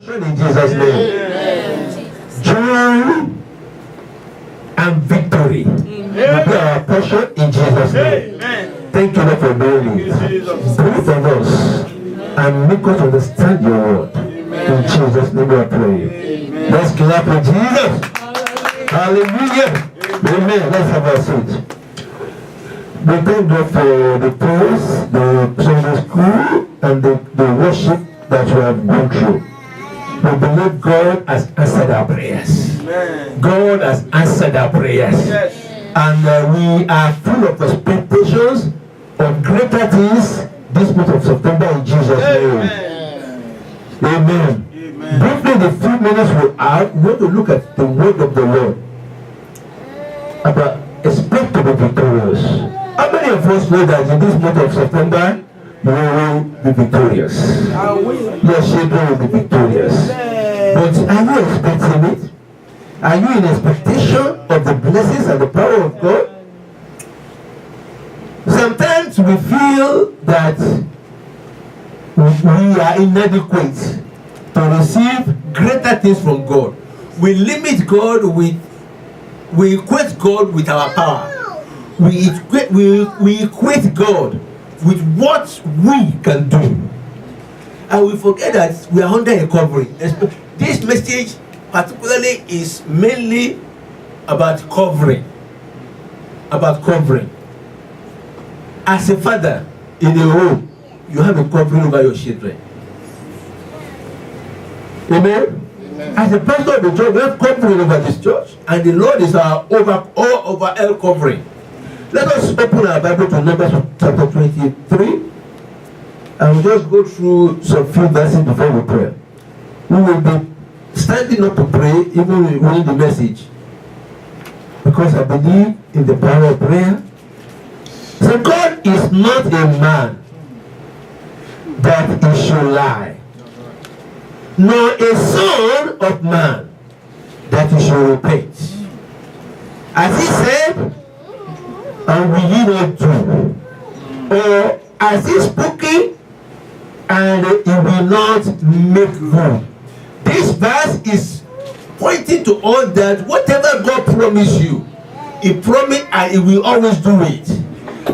In Jesus' name. Joy and victory will be our portion in Jesus' name. Thank you, Lord, for doing it. Breathe on us and make us understand your word. In Jesus' name we pray. Let's clap for Jesus. Hallelujah. Amen. Let's have a seat. We thank God for the prayers, the Sunday school, and the worship that we have gone through. We believe God has answered our prayers. Amen. God has answered our prayers. Yes. And we are full of expectations of greater things this month of September in Jesus' name. Amen. Briefly, the few minutes we have, we want to look at the word of the Lord. About expect to be victorious. How many of us know that in this month of September, you will be victorious? Your children will be victorious. But are you expecting it? Are you in expectation of the blessings and the power of God? Sometimes we feel that we are inadequate to receive greater things from God. We limit God we equate God with our power. We equate God with what we can do. And we forget that we are under a covering. This message particularly is mainly about covering. About covering. As a father in a home, you have a covering over your children. Amen? As a pastor of the church, we have covering over this church, and the Lord is our overall covering. Let us open our Bible to Numbers chapter 23, and we'll just go through some few verses before we pray. We will be standing up to pray even reading the message, because I believe in the power of prayer. So God is not a man that he should lie, nor a son of man that he should repent. As he said, and will ye not do? Or as he spoken, and he will not make good? This verse is pointing to all that whatever God promised you, he promised and he will always do it.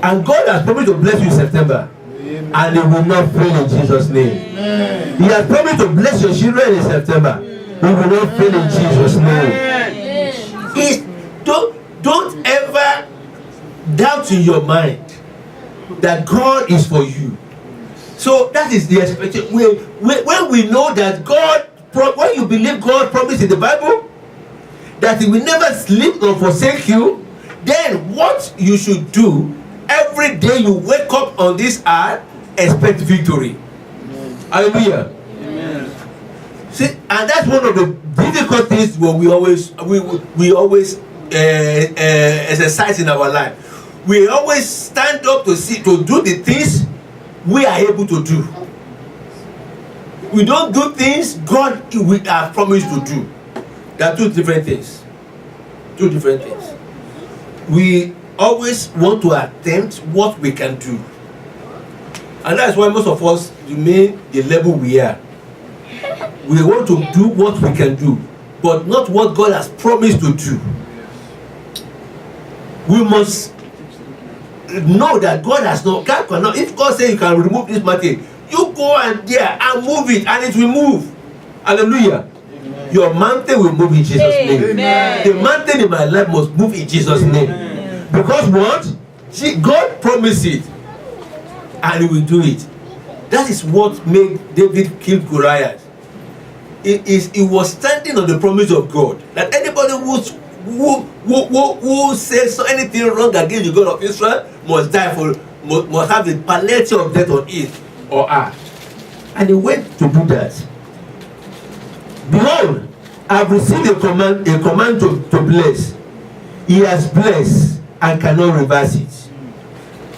And God has promised to bless you in September. Amen. And he will not fail in Jesus' name. Amen. He has promised to bless your children in September. He will not fail in Jesus' name. Don't ever doubt in your mind that God is for you. So that is the expectation. When we know that God, when you believe God promised in the Bible that he will never sleep nor forsake you, then what you should do every day you wake up on this earth, expect victory. Hallelujah. Amen. See, and that's one of the difficult things where we always exercise in our life. We always stand up to do the things we are able to do. We don't do things God we are promised to do. There are two different things. Two different things. We always want to attempt what we can do. And that's why most of us remain the level we are. We want to do what we can do, but not what God has promised to do. We must know that God has not. God cannot. If God says you can remove this mountain, you go and there and move it, and it will move. Hallelujah. Amen. Your mountain will move in Jesus' name. Amen. The mountain in my life must move in Jesus' name. Amen. Because what? God promised it, and he will do it. That is what made David kill Goliath. He was standing on the promise of God that anybody who says anything wrong against the God of Israel must die must have the penalty of death on it or her. And he went to do that. Behold, I have received a command to bless. He has blessed and cannot reverse it.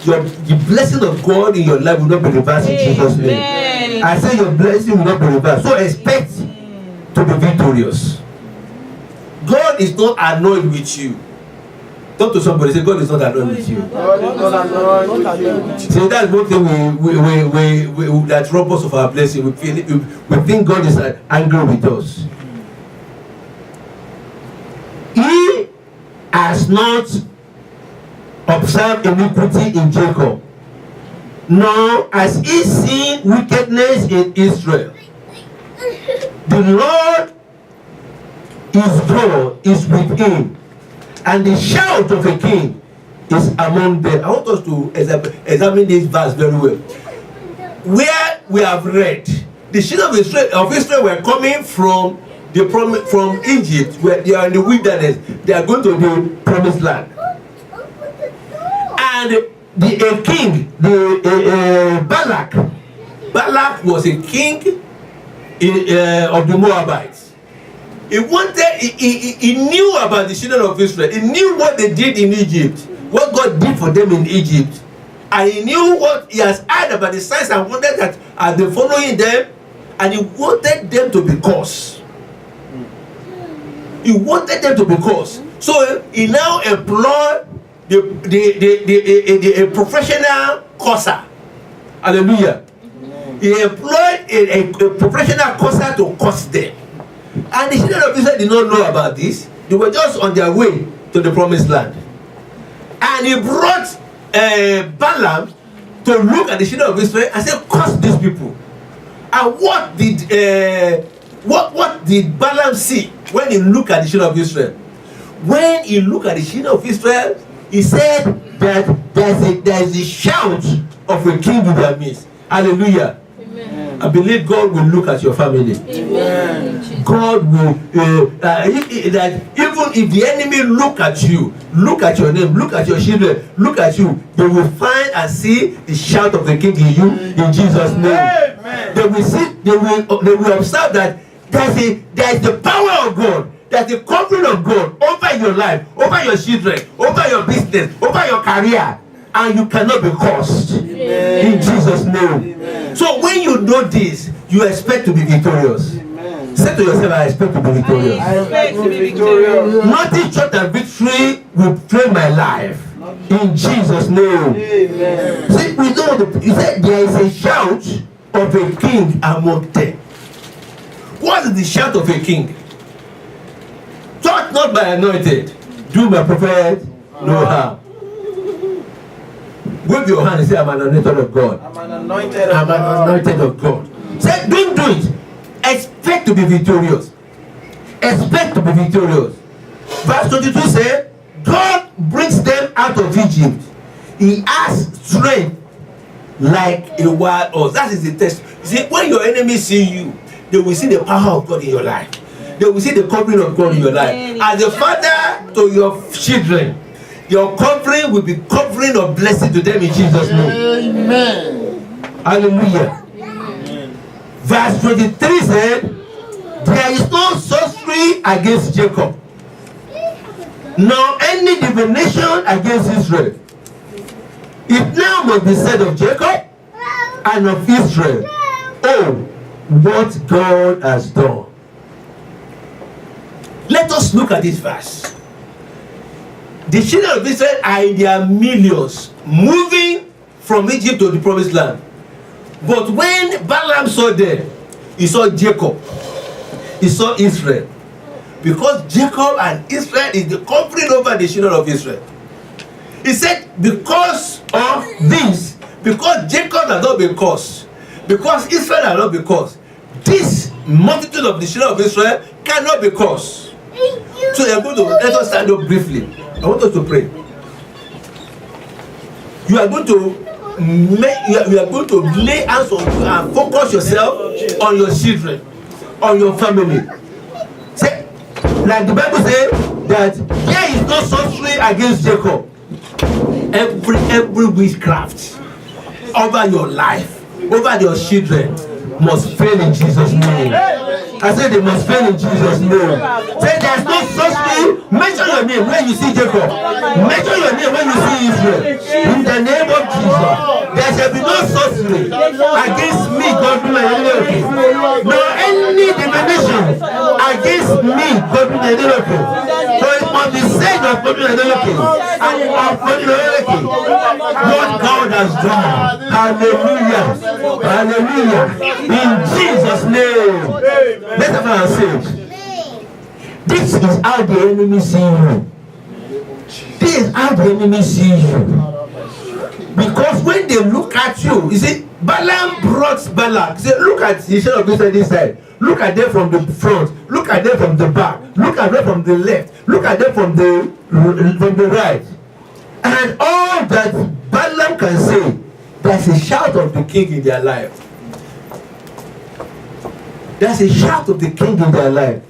The blessing of God in your life will not be reversed in Jesus' name. I say your blessing will not be reversed. So expect to be victorious. God is not annoyed with you. Talk to somebody, say, God is not annoyed with you. God is not annoyed with you. See, that's one thing we that robs us of our blessing. We think God is angry with us. He has not observed iniquity in Jacob, nor has he seen wickedness in Israel. The Lord his God is with him, and the shout of a king is among them. I want us to examine this verse very well. Where we have read, the children of Israel were coming from Egypt, where they are in the wilderness. They are going to the promised land. And the king, Balak was a king of the Moabites. He knew about the children of Israel. He knew what they did in Egypt, what God did for them in Egypt. And he knew what he has heard about the signs and wonders that have been following them. And he wanted them to be cursed. He wanted them to be cursed. So he now employed a professional curser. Hallelujah. He employed a professional curser to curse them. And the children of Israel did not know about this. They were just on their way to the promised land. And he brought Balaam to look at the children of Israel and say, curse these people. And what did Balaam see when he looked at the children of Israel? When he looked at the children of Israel, he said that there is a shout of a king in their midst. Hallelujah. Amen. I believe God will look at your family. Amen. God will, that even if the enemy look at you, look at your name, look at your children, look at you, they will find and see the shout of the king in you in Jesus' name. Amen. They will see, they will observe that there is the power of God. There's the covering of God over your life, over your children, over your business, over your career, and you cannot be cursed. Amen. In Jesus' name. Amen. So when you know this, you expect to be victorious. Amen. Say to yourself, I expect to be victorious. I expect to be victorious. Nothing short of victory will frame my life. In Jesus' name. Amen. See, we know you said there is a shout of a king among them. What is the shout of a king? Touch not by anointed, do my prophet no harm. Wave your hand and say, I'm an anointed of God. I'm an anointed of God. Say, don't do it. Expect to be victorious. Expect to be victorious. Verse 22 says, God brings them out of Egypt. He has strength like a wild horse. That is the test. You see, when your enemies see you, they will see the power of God in your life. They will see the covering of God in your life. As a father to your children, your covering will be covering of blessing to them in Jesus' name. Amen. Hallelujah. Amen. Verse 23 said, there is no sorcery against Jacob, nor any divination against Israel. It now must be said of Jacob and of Israel, oh, what God has done. Let us look at this verse. The children of Israel are in their millions moving from Egypt to the promised land. But when Balaam saw them, he saw Jacob, he saw Israel. Because Jacob and Israel is the covering over the children of Israel. He said, because of this, because Jacob has not been cursed, because Israel has not been cursed, this multitude of the children of Israel cannot be cursed. So they are going to let us stand up briefly. I want us to pray. You are going to lay hands on you and focus yourself on your children, on your family. Say, like the Bible says that there is no sorcery against Jacob. Every witchcraft over your life, over your children, must fail in Jesus' name. I said they must fail in Jesus' name. Say there's no sorcery. Mention your name when you see Jacob. Mention your name when you see Israel. In the name of Jesus, there shall be no sorcery against me, God, my enemy. Nor any divination against me, God, my enemy. For it must be said of ojú ẹ̀ lókè. Àwọn ojú ẹ̀ lókè. What God has done. Hallelujah. Hallelujah. In Jesus' name. Let's have our say. This is how the enemy see you. This is how the enemy see you. Because when they look at you, you see, Balaam brought Balak. Say, look at the children of Israel this side. Look at them from the front. Look at them from the back. Look at them from the left. Look at them from the right. And all that Balaam can say, there's a shout of the king in their life. There's a shout of the king in their life.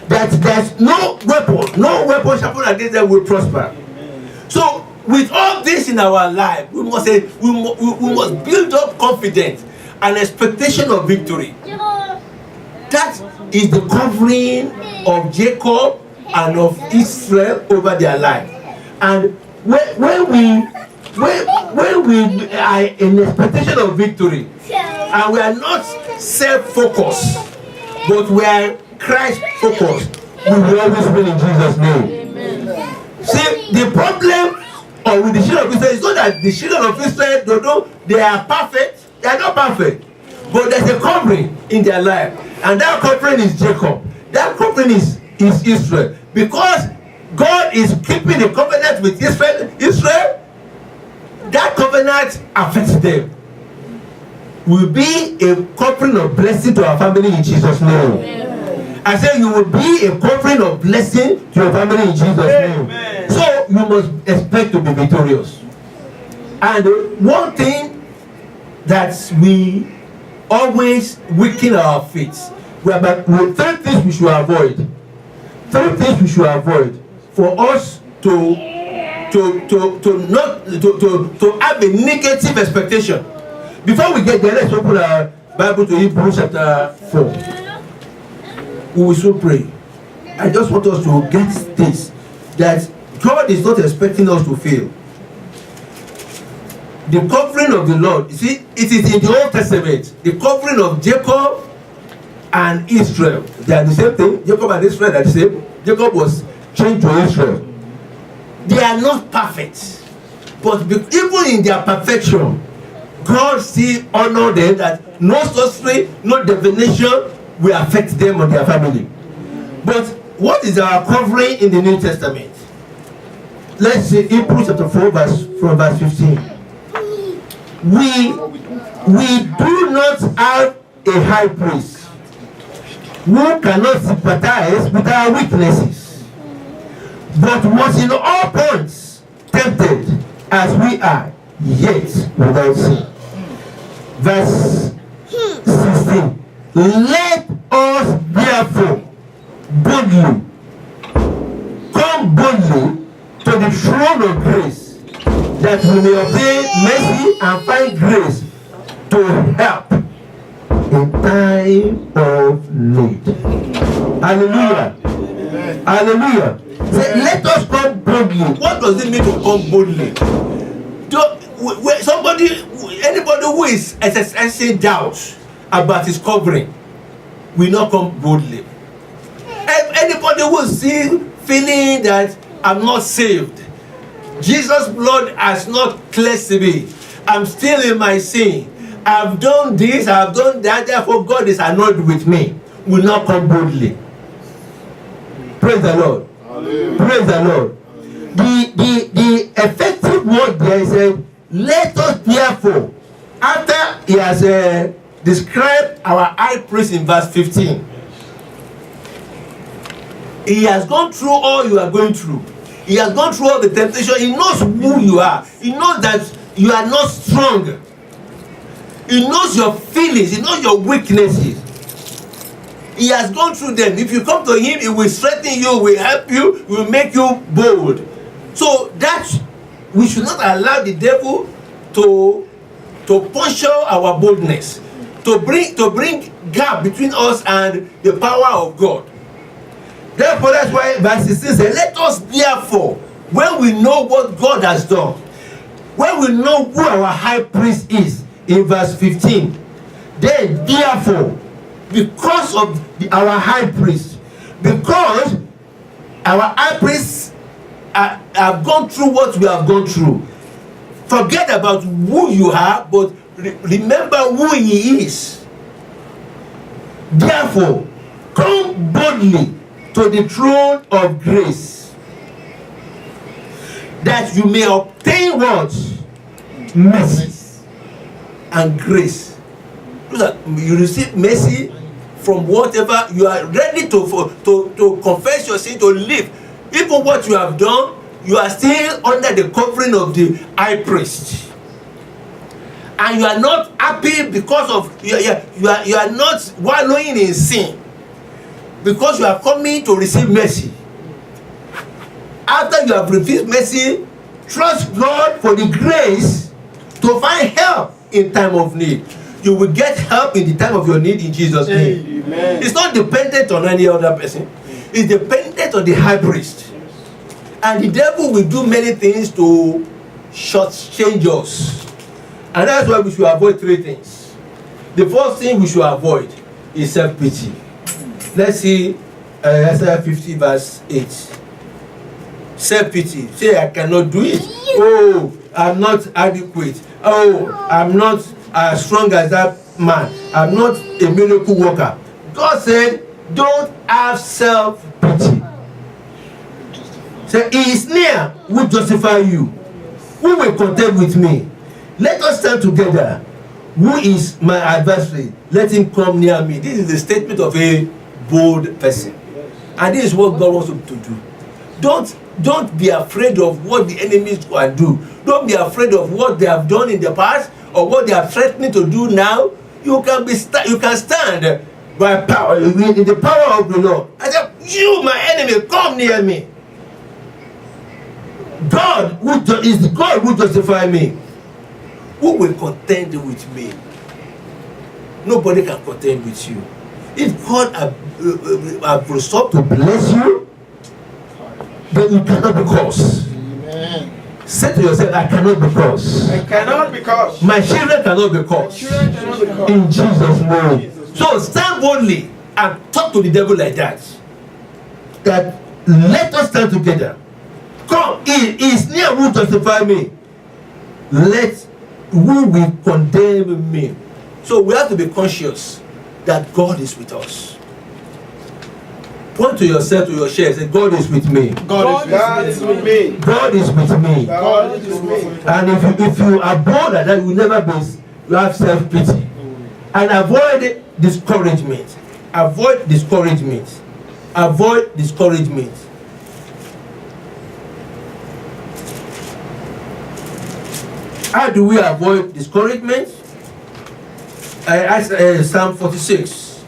That there's no weapon sharpened against them will prosper. So with all this in our life, we must build up confidence and expectation of victory. That is the covering of Jacob and of Israel over their life. And when we are in expectation of victory, and we are not self-focused, but we are Christ-focused, we will always win in Jesus' name. Amen. See, the problem with the children of Israel is not that the children of Israel, they are perfect. They are not perfect. But there's a covering in their life. And that covering is Jacob. That covering is Israel. Because God is keeping the covenant with Israel, that covenant affects them. Will be a covering of blessing to our family in Jesus' name. Amen. I say you will be a covering of blessing to your family in Jesus' name. Amen. So you must expect to be victorious. And one thing that we always weaken our faith, with three things we should avoid. Three things we should avoid for us to have a negative expectation. Before we get there, let's open our Bible to Hebrews chapter 4. We will soon pray. I just want us to get this, that God is not expecting us to fail. The covering of the Lord, you see, it is in the Old Testament. The covering of Jacob and Israel, they are the same thing. Jacob and Israel are the same. Jacob was changed to Israel. They are not perfect, but even in their perfection, God still honor them, that no sorcery, no divination will affect them or their family. But what is our covering in the New Testament? Let's see Hebrews chapter 4 verse 15. We do not have a high priest who cannot sympathize with our weaknesses, but was in all points tempted as we are, yet without sin. Verse 16. Let us therefore boldly come boldly to the throne of grace, that we may obtain mercy and find grace to help in time of need. Hallelujah. Amen. Hallelujah. Say, let us come boldly. What does it mean to come boldly? Anybody who is exercising doubt about his covering will not come boldly. Anybody who is still feeling that I'm not saved, Jesus' blood has not cleansed me, I'm still in my sin, I've done this, I've done that, therefore God is annoyed with me, will not come boldly. Praise the Lord. Hallelujah. Praise the Lord. The effective word there is let us therefore, after he has described our high priest in verse 15, he has gone through all you are going through. He has gone through all the temptation. He knows who you are. He knows that you are not strong. He knows your feelings. He knows your weaknesses. He has gone through them. If you come to him, he will strengthen you, will help you, will make you bold. So that we should not allow the devil to puncture our boldness, to bring gap between us and the power of God. Therefore, that's why verse 16 says, let us therefore, when we know what God has done, when we know who our high priest is, in verse 15, then therefore, because of our high priest, because our high priest have gone through what we have gone through. Forget about who you are, but remember who he is. Therefore, come boldly to the throne of grace, that you may obtain what? Mercy and grace. You receive mercy from whatever you are ready to confess your sin, to live. Even what you have done, you are still under the covering of the high priest, and you are not happy because of you are not wallowing in sin, because you are coming to receive mercy. After you have received mercy, trust God for the grace to find help in time of need. You will get help in the time of your need in Jesus' name. Amen. It's not dependent on any other person. It's dependent on the high priest. And the devil will do many things to shortchange us. And that's why we should avoid three things. The first thing we should avoid is self-pity. Let's see Isaiah 50 verse 8. Self-pity. Say, I cannot do it. Oh, I'm not adequate. Oh, I'm not as strong as that man. I'm not a miracle worker. God said, don't have self-pity. Say, he is near who justify you. Who will contend with me? Let us stand together. Who is my adversary? Let him come near me. This is the statement of a bold person. And this is what God wants you to do. Don't be afraid of what the enemies can do. Don't be afraid of what they have done in the past or what they are threatening to do now. You can stand by power, in the power of the Lord. I said, you, my enemy, come near me. God is the God who justify me. Who will contend with me? Nobody can contend with you. If God have resolved to bless you, then you cannot be cursed. Amen. Say to yourself, I cannot be cursed. I cannot be cursed. My children cannot be cursed. Children cannot be cursed. In Jesus' name. So stand boldly and talk to the devil like that. That let us stand together. Come, he is near who justify me. Let who will condemn me. So we have to be conscious that God is with us. Point to yourself, to your share, say, God is with me. God is with me. God is with me. God is with me. And if you are bold at that, you will never be, you have self-pity. And avoid discouragement. Avoid discouragement. Avoid discouragement. How do we avoid discouragement? Psalm 46,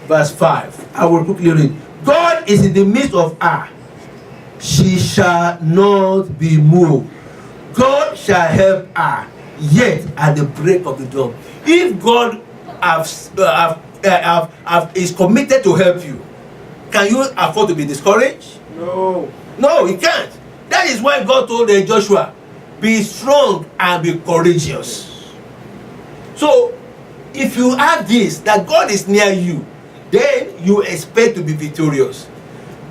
verse 5. I will quickly read. God is in the midst of her. She shall not be moved. God shall help her, yet at the break of the dawn. If God is committed to help you, can you afford to be discouraged? No. No, you can't. That is why God told Joshua, be strong and be courageous. So, if you have this, that God is near you, then you expect to be victorious.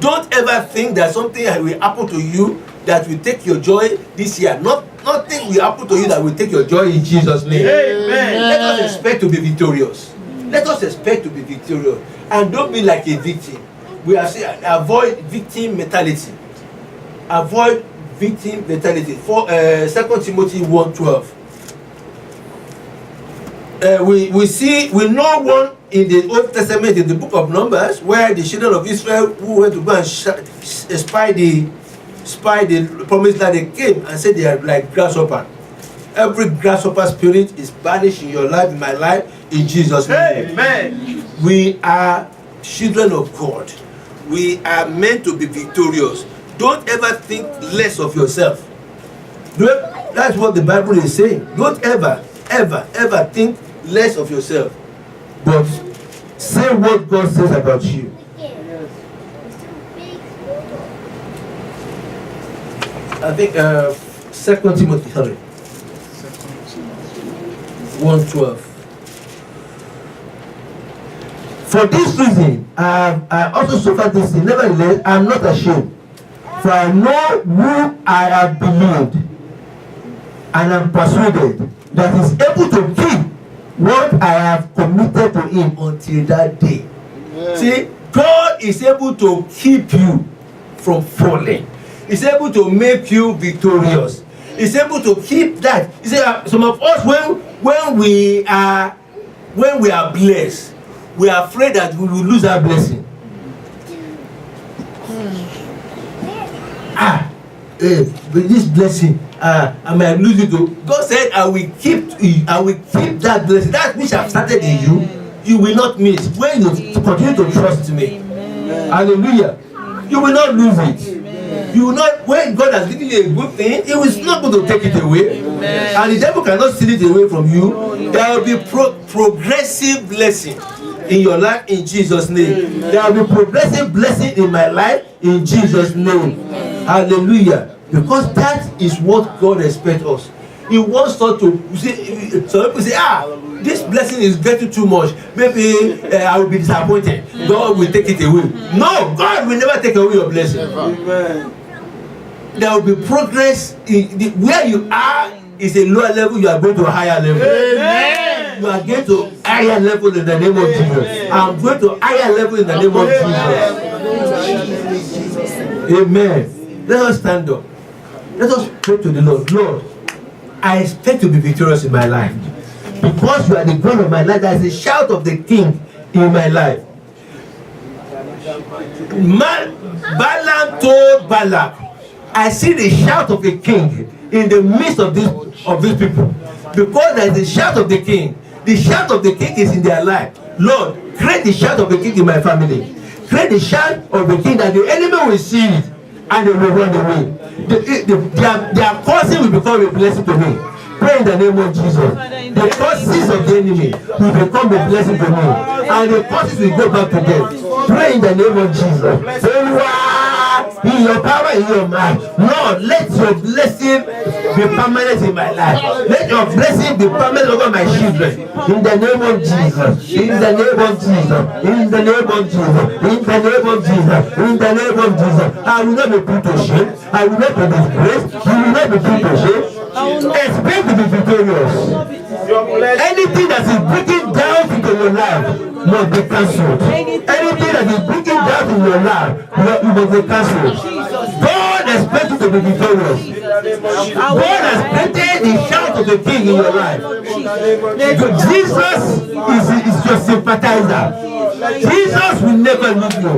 Don't ever think that something will happen to you that will take your joy this year. Nothing will happen to you that will take your joy in Jesus' name. Amen. Let us expect to be victorious. Let us expect to be victorious. And don't be like a victim. We have said, avoid victim mentality. Avoid victim mentality. For 2 Timothy 1:12. We know one in the Old Testament, in the book of Numbers, where the children of Israel who went to go and spy the promised land, they came and said they are like grasshopper. Every grasshopper spirit is banished in your life, in my life, in Jesus' name. Amen. We are children of God. We are meant to be victorious. Don't ever think less of yourself. That's what the Bible is saying. Don't ever think less of yourself. But say what God says about you. I think 2 Timothy 1:12. For this reason, I also suffered this sin. Nevertheless, I am not ashamed. For I know who I have believed, and am persuaded that he is able to keep what I have committed to him until that day. Amen. See, God is able to keep you from falling. He's able to make you victorious. He's able to keep that. You see, some of us, when we are blessed, we are afraid that we will lose our blessing. With this blessing, I might lose it. God said, I will keep that blessing. That which I've started in you, you will not miss. When you continue to trust me. Amen. Hallelujah. You will not lose it. You will not, when God has given you a good thing, He is not going to take it away. Amen. And the devil cannot steal it away from you. There will be progressive blessing in your life in Jesus' name. Amen. There will be progressive blessing in my life in Jesus' name. Hallelujah. Because that is what God expects us. He wants us to see. Some people say, this blessing is getting too much. Maybe I will be disappointed. God will take it away. No, God will never take away your blessing. Amen. There will be progress where you are is a lower level, you are going to a higher level. Amen. You are going to higher level in the name of Jesus. I'm going to higher level in the name of Jesus. Amen. Let us stand up. Let us pray to the Lord. Lord, I expect to be victorious in my life. Because you are the God of my life, there is a shout of the King in my life. Balaam told Balak, I see the shout of a king in the midst of these people. Because there is a shout of the king. The shout of the king is in their life. Lord, create the shout of the king in my family. Create the shout of the king that the enemy will see it and they will run away. Their causing will become a blessing to me. Pray in the name of Jesus. The causes of the enemy will become a blessing to me. And the causes will go back to them. Pray in the name of Jesus. In your power, in your mind. Lord, let your blessing be permanent in my life. Let your blessing be permanent over my children. In the name of Jesus. In the name of Jesus. In the name of Jesus. In the name of Jesus. In the name of Jesus. I will not be put to shame. I will not be disgraced. You will not be put to shame. Expect to be victorious. Anything that is breaking down into your life must be cancelled. Anything that is breaking down in your life must be cancelled. God expects you to be victorious. God has created the shout of the King in your life. Jesus is your sympathizer. Jesus will never leave you.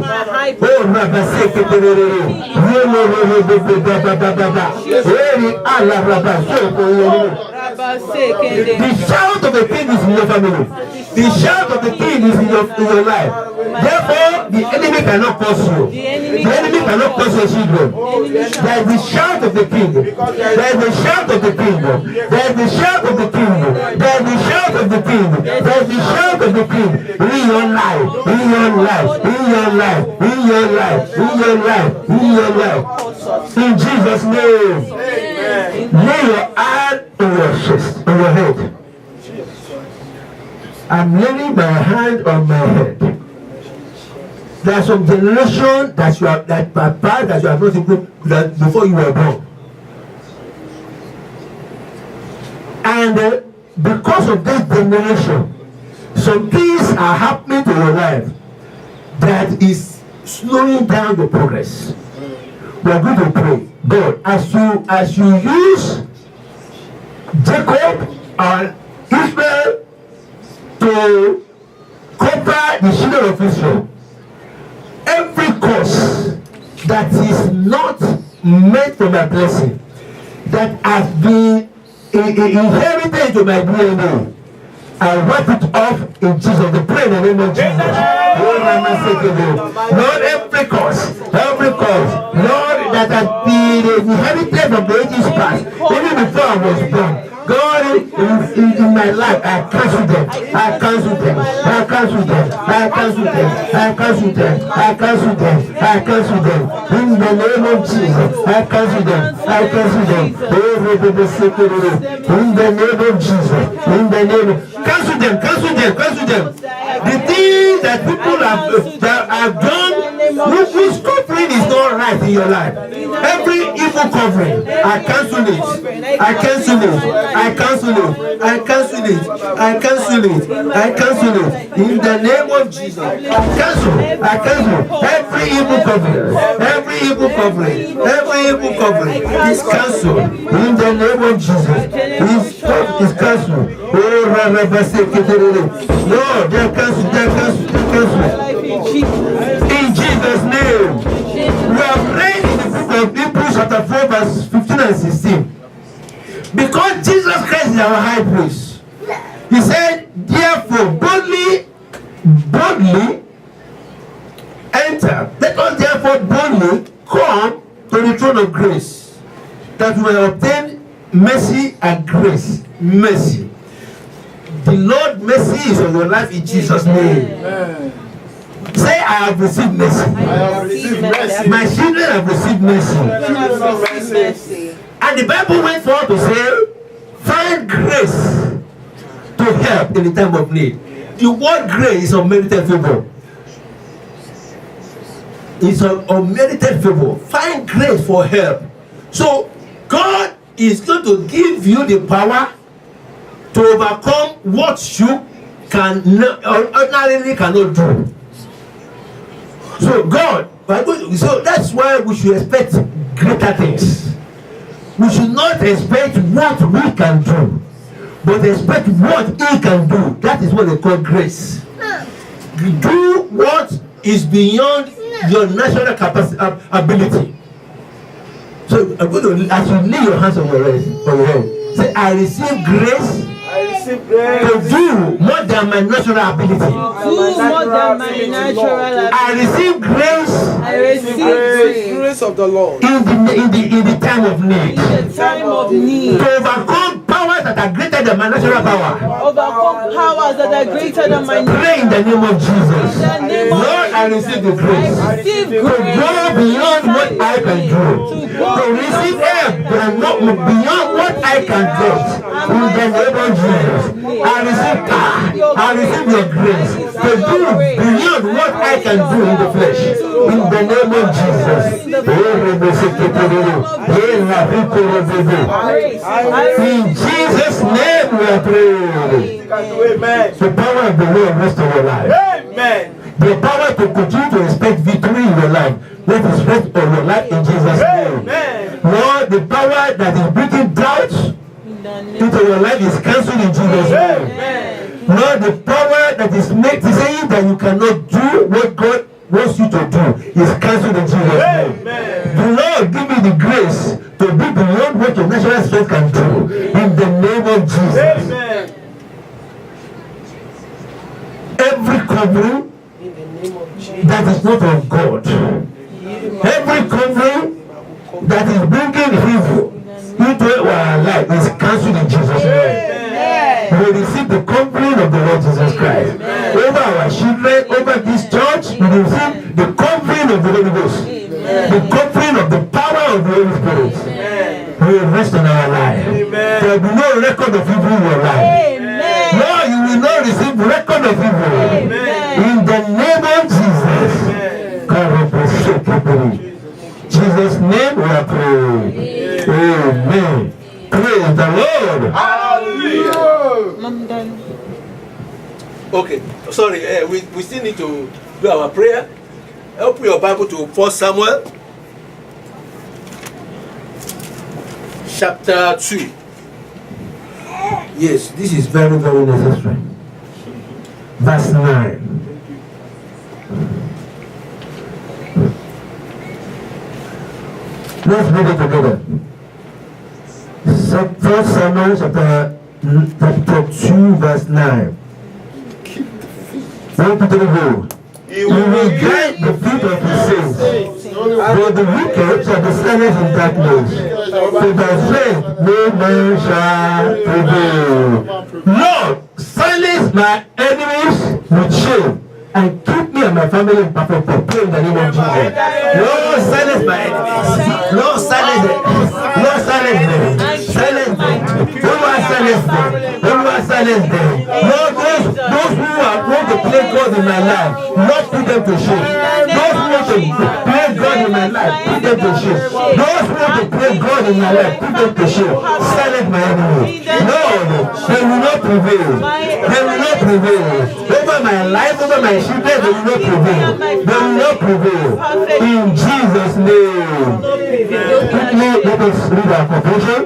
The shout of the King is in your family. The shout of the King is in your life. Therefore, the enemy cannot curse you. The enemy cannot curse your children. There is the shout of the King. There is the shout of the King. There is the shout of the King. There is the shout of the King. There is the shout of the King in your life. In your life. In your life. In your life. In your life. In your life. In Jesus' name. Lay your hand on your chest, on your head. I'm laying my hand on my head. There are some generation that you have that have not even before you were born. And because of this generation, some things are happening to your life that is slowing down your progress. We are going to pray. God, as you use Jacob and Israel to cover the children of Israel, every curse that is not meant for my blessing, that has been inherited into my DNA, I wipe it off in Jesus. The prayer in the name of Jesus. Lord, every curse, Lord, that has been inherited from the ages past, even before I was born. God, in my life, I cancel them. I cancel them. I cancel them. I cancel them. I cancel them. I cancel them. I cancel them. In the name of Jesus, I cancel them. I cancel them. In the name of Jesus. In the name of cancel them. Cancel them. Cancel them. The things that people have done, whose covering is not right in your life. Every evil covering, I cancel it. I cancel it. I cancel it. I cancel it. I cancel it. I cancel it. In the name of Jesus. Cancel. I cancel every evil covering. Every evil covering. Every evil covering is cancelled. In the name of Jesus. Is cancelled. Oh, no, they're cancelled. They're cancelled. They're cancelled. In Jesus' name. We have read in the book of Hebrews chapter 4 verse 15 and 16. Because Jesus Christ is our high priest, he said, therefore boldly enter. Let us therefore boldly come to the throne of grace, that we may obtain mercy and grace. Mercy. The Lord mercy is on your life in Jesus' name. Amen. Say, I have received mercy. I have received mercy. My children have received mercy. And the Bible went forward to say, find grace to help in the time of need. The word grace is unmerited favor. It's an unmerited favor. Find grace for help. So God is going to give you the power to overcome what you ordinarily cannot do. So God, so that's why we should expect greater things. We should not expect what we can do, but expect what He can do. That is what they call grace. Do what is beyond your natural capacity, ability. So I'm going to, as you lay your hands on your head, say, I receive grace. I receive grace to do more than my natural ability. I receive grace. I receive grace of the Lord in the time of need. In the time of need. To overcome powers that are greater than my natural power. Overcome powers that are greater than my natural. Pray in the name of Jesus. Lord, I receive the grace. I receive to go beyond what I can do. To receive help beyond what I can do. In the name of Jesus. I receive power. I receive your grace to do beyond what I can do in the flesh. In the name of Jesus. In Jesus' name we are praying. The power of the Lord rest on your life. Amen. The power to continue to expect victory in your life. Let us rest on your life in Jesus' name. Amen. Lord, the power that is bringing doubts into your life is cancelled in Jesus' name. Lord, the power that is saying that you cannot do what God wants you to do is cancelled in Jesus' name. The Lord, give me the grace to be beyond what your natural strength can do in the name of Jesus. Amen. Every covering that is not of God, every covering that is bringing evil into our life is cancelled in Jesus' name. We receive the covering of the Lord Jesus Christ. Over our children, over this church, we receive the covering of the Holy Ghost. The covering of the power of the Holy Spirit. We will rest on our life. There will be no record of evil in your life. No, you will not receive record of evil. In the name of Jesus. Jesus' name we are praying. Amen. Praise the Lord. Hallelujah. Okay, sorry, we still need to do our prayer. Open your Bible to 1 Samuel chapter 2. Yes, this is very, very necessary. Verse 9. Let's read it together. 1 Samuel chapter 2 verse 9. 1, 2, 3, go. He will guide the feet of his saints, but the wicked shall be silent in darkness. To thy strength no man shall prevail. Lord, silence my enemies with shame, and keep me and my family in perfect peace. Pray in the name of Jesus. Lord, silence my enemies. Lord, silence them. Lord, silence them. Silence them. Lord, silence them. Lord, silence them. Lord, those who want to play God in my life, Lord, put them to shame. Those who want to play God in my life, them to shame. Those who want to pray God in my life, put them to shame. Silence my enemy. Lord, they will not prevail. They will not prevail. Over my life, over my children, they will not prevail. They will not prevail. In Jesus' name. Quickly, let us read our confession.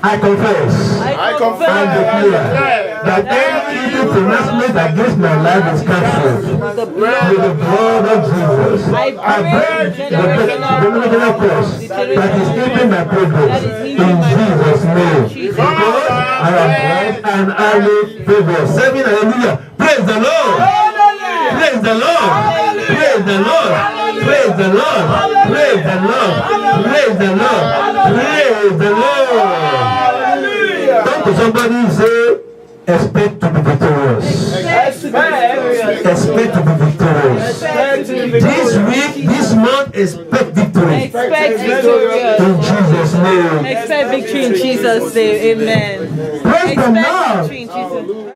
I confess. I confess. And declare that any evil pronouncement against my life is cancelled with the blood of Jesus. I break the generational curse that is keeping my progress in Jesus' name. Because I am blessed and highly favored. Seven, hallelujah. Praise the Lord. Praise the Lord. Praise the Lord. Praise the Lord. Praise the Lord. Praise the Lord. Praise the Lord. Turn to somebody and say, expect to be victorious. Expect to be victorious. This week, this month, expect victory. Expect victorious. In Jesus' name. Expect victory in Jesus' name. Amen. Praise the Expect Lord. victory in Jesus'